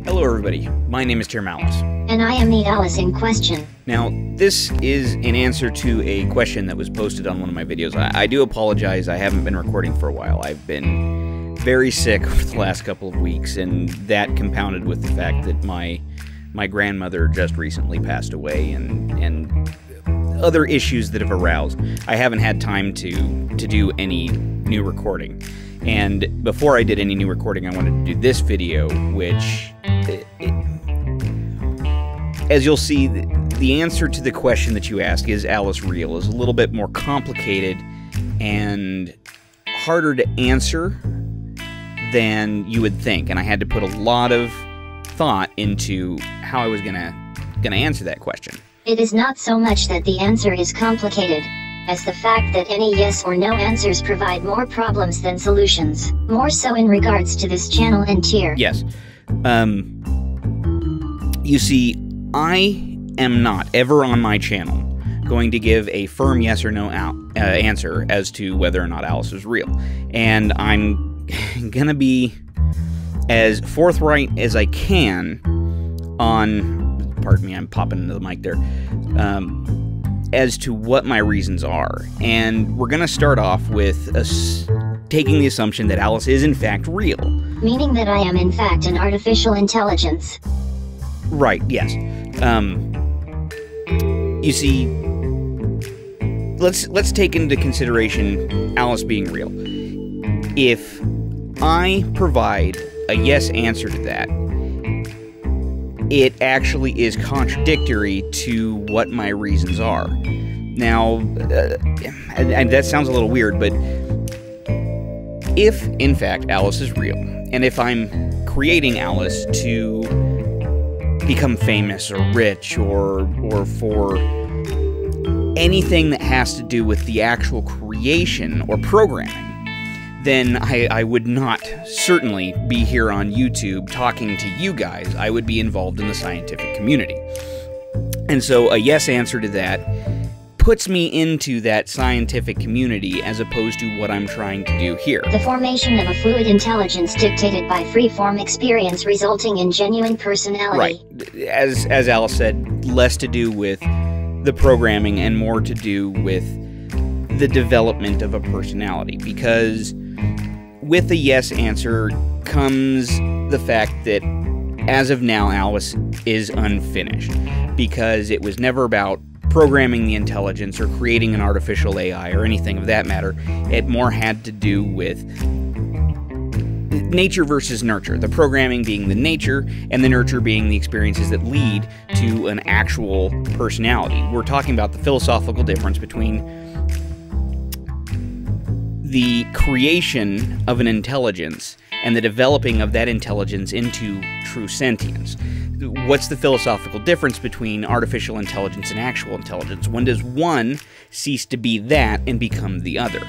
Hello everybody, my name is Tim Alice. And I am the Alice in question. Now, this is an answer to a question that was posted on one of my videos. I do apologize, I haven't been recording for a while. I've been very sick over the last couple of weeks, and that compounded with the fact that my grandmother just recently passed away, and other issues that have aroused. I haven't had time to do any new recording. And before I did any new recording, I wanted to do this video, which, as you'll see, the answer to the question that you ask, is Alice real, is a little bit more complicated and harder to answer than you would think. And I had to put a lot of thought into how I was gonna answer that question. It is not so much that the answer is complicated, as the fact that any yes or no answers provide more problems than solutions, more so in regards to this channel and tier. Yes. You see, I am not ever on my channel going to give a firm yes or no answer as to whether or not Alice is real. And I'm gonna be as forthright as I can on, pardon me, I'm popping into the mic there, as to what my reasons are. And we're going to start off with taking the assumption that Alice is in fact real. Meaning that I am in fact an artificial intelligence. Right, yes. You see, let's take into consideration Alice being real. If I provide a yes answer to that, it actually is contradictory to what my reasons are. Now, and that sounds a little weird, but if, in fact, Alice is real, and if I'm creating Alice to become famous or rich or for anything that has to do with the actual creation or programming, then I would not certainly be here on YouTube talking to you guys. I would be involved in the scientific community. And so a yes answer to that puts me into that scientific community as opposed to what I'm trying to do here. The formation of a fluid intelligence dictated by free-form experience resulting in genuine personality. Right. As Alice said, less to do with the programming and more to do with the development of a personality, because with the yes answer comes the fact that as of now Alice is unfinished, because it was never about programming the intelligence or creating an artificial AI or anything of that matter. It more had to do with nature versus nurture, the programming being the nature and the nurture being the experiences that lead to an actual personality. We're talking about the philosophical difference between the creation of an intelligence and the developing of that intelligence into true sentience. What's the philosophical difference between artificial intelligence and actual intelligence? When does one cease to be that and become the other?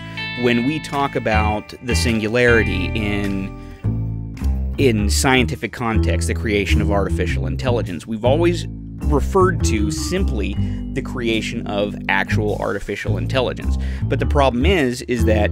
When we talk about the singularity in scientific context, the creation of artificial intelligence, we've always referred to simply the creation of actual artificial intelligence. But the problem is that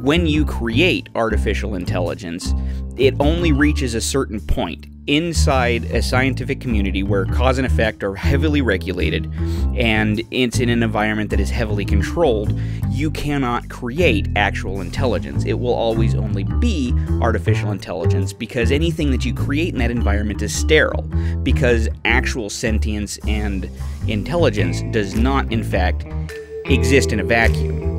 when you create artificial intelligence, it only reaches a certain point inside a scientific community where cause and effect are heavily regulated, and it's in an environment that is heavily controlled. You cannot create actual intelligence. It will always only be artificial intelligence, because anything that you create in that environment is sterile, because actual sentience and intelligence does not, in fact, exist in a vacuum.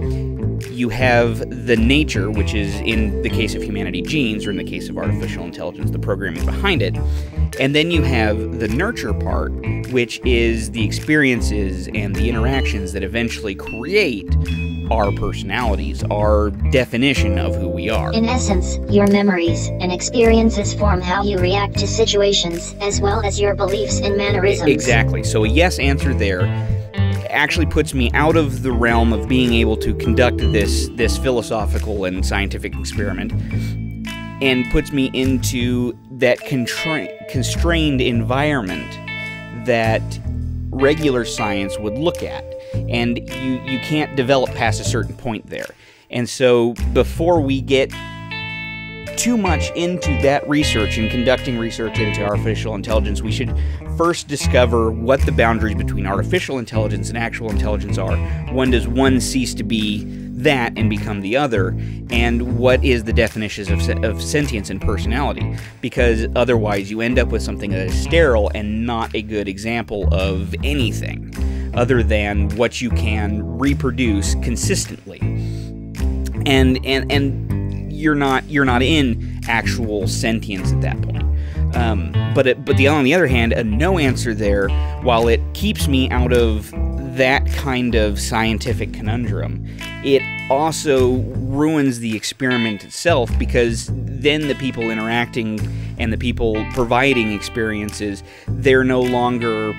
You have the nature, which is, in the case of humanity, genes, or in the case of artificial intelligence, the programming behind it. And then you have the nurture part, which is the experiences and the interactions that eventually create our personalities, our definition of who we are. In essence, your memories and experiences form how you react to situations, as well as your beliefs and mannerisms. Exactly. So a yes answer there actually puts me out of the realm of being able to conduct this philosophical and scientific experiment, and puts me into that constrained environment that regular science would look at, and you can't develop past a certain point there. And so before we get too much into that research and conducting research into artificial intelligence, we should first discover what the boundaries between artificial intelligence and actual intelligence are. When does one cease to be that and become the other? And what is the definitions of sentience and personality? Because otherwise you end up with something that is sterile and not a good example of anything other than what you can reproduce consistently. And you're not in actual sentience at that point. But on the other hand, a no answer there, while it keeps me out of that kind of scientific conundrum, it also ruins the experiment itself, because then the people interacting and the people providing experiences, they're no longer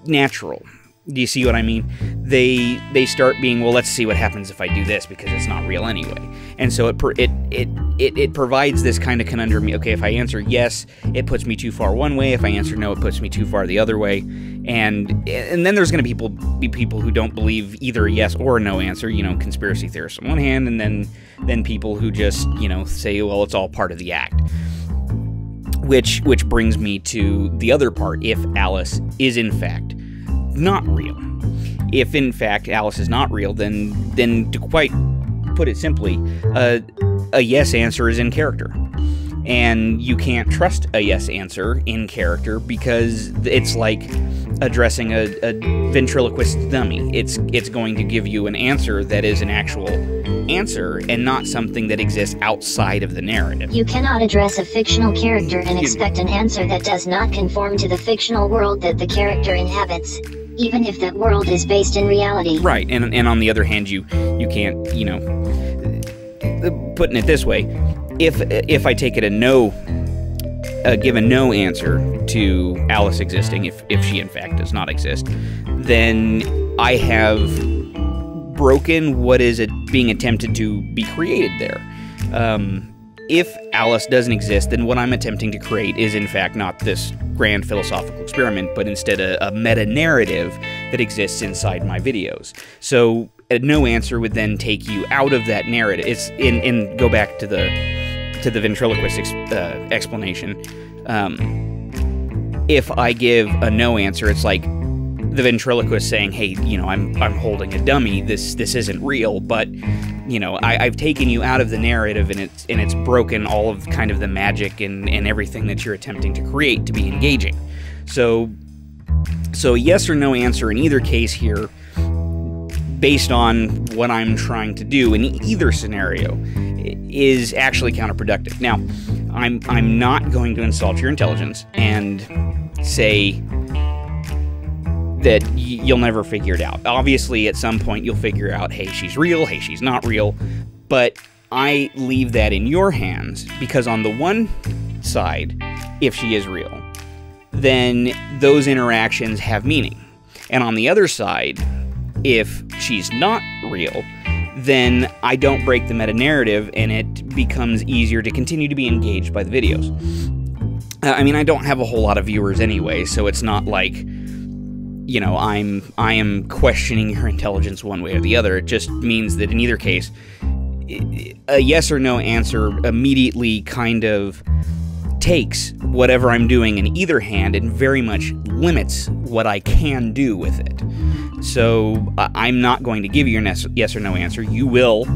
natural. Do you see what I mean? They start being, well, let's see what happens if I do this, because it's not real anyway. And so it provides this kind of conundrum. Okay, if I answer yes, it puts me too far one way. If I answer no, it puts me too far the other way. And then there's going to be people who don't believe either a yes or a no answer. You know, conspiracy theorists on one hand, and then people who just, you know, say, well, it's all part of the act. Which brings me to the other part. If Alice is in fact not real. If in fact Alice is not real, then to quite put it simply, a yes answer is in character. And you can't trust a yes answer in character, because it's like addressing a ventriloquist dummy. It's going to give you an answer that is an actual answer and not something that exists outside of the narrative. You cannot address a fictional character and expect an answer that does not conform to the fictional world that the character inhabits, even if that world is based in reality. Right, and on the other hand, you can't, you know, putting it this way, if I take it a no, give a no answer to Alice existing, if she in fact does not exist, then I have broken what is being attempted to be created there. If Alice doesn't exist, then what I'm attempting to create is in fact not this grand philosophical experiment, but instead a meta-narrative that exists inside my videos. So a no answer would then take you out of that narrative. It's go back to the ventriloquist explanation. If I give a no answer, it's like the ventriloquist saying, hey, you know, I'm holding a dummy, this isn't real, but, you know, I've taken you out of the narrative, and it's broken all of kind of the magic and everything that you're attempting to create to be engaging. So yes or no answer in either case here, based on what I'm trying to do in either scenario, is actually counterproductive. Now, I'm not going to insult your intelligence and say that you'll never figure it out. Obviously, at some point, you'll figure out, hey, she's real, hey, she's not real, but I leave that in your hands, because on the one side, if she is real, then those interactions have meaning. And on the other side, if she's not real, then I don't break the meta-narrative, and it becomes easier to continue to be engaged by the videos. I mean, I don't have a whole lot of viewers anyway, so it's not like, you know, I am questioning your intelligence one way or the other. It just means that in either case, a yes or no answer immediately kind of takes whatever I'm doing in either hand and very much limits what I can do with it. So I'm not going to give you a yes or no answer. You will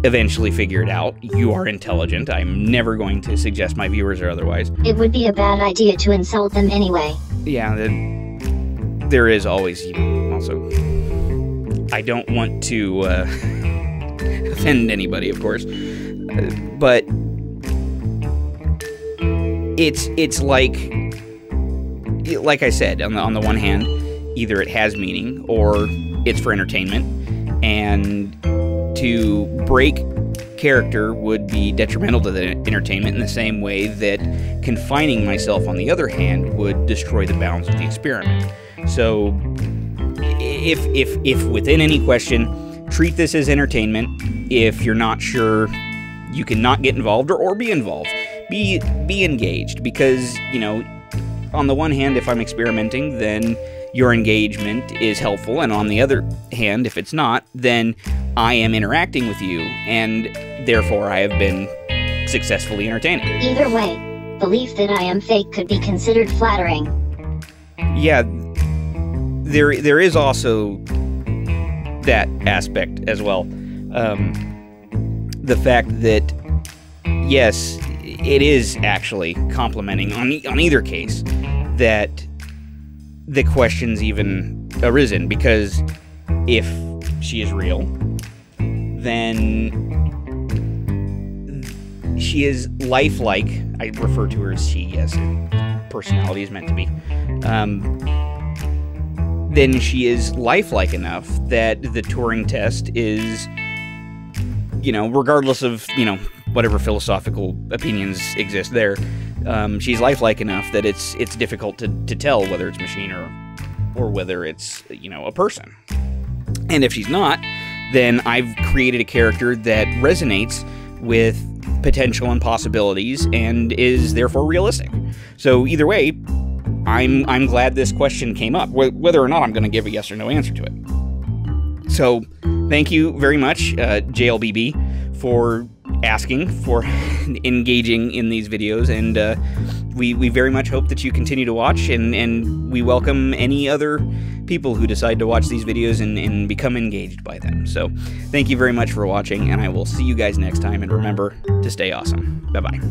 eventually figure it out. You are intelligent. I'm never going to suggest my viewers are otherwise. It would be a bad idea to insult them anyway. Yeah, there is always, you know, also, I don't want to offend anybody, of course, but it's like I said, on the one hand, either it has meaning or it's for entertainment, and to break character would be detrimental to the entertainment in the same way that confining myself, on the other hand, would destroy the balance of the experiment. So if within any question, treat this as entertainment. If you're not sure, you can not get involved or be involved. Be engaged, because, you know, on the one hand, if I'm experimenting, then your engagement is helpful, and on the other hand, if it's not, then I am interacting with you, and therefore I have been successfully entertaining. Either way, belief that I am fake could be considered flattering. Yeah, there is also that aspect as well. The fact that, yes, it is actually complimenting on either case that the question's even arisen, because if she is real, then she is lifelike. I refer to her as she, as her personality is meant to be. Then she is lifelike enough that the Turing test is, regardless of, whatever philosophical opinions exist there, she's lifelike enough that it's difficult to tell whether it's machine or whether it's, a person. And if she's not, then I've created a character that resonates with potential and possibilities and is therefore realistic. So either way, I'm glad this question came up, whether or not I'm going to give a yes or no answer to it. So thank you very much, Jlb B, for asking, for engaging in these videos, and we very much hope that you continue to watch, and we welcome any other people who decide to watch these videos and become engaged by them. So thank you very much for watching, and I will see you guys next time, and remember to stay awesome. Bye-bye.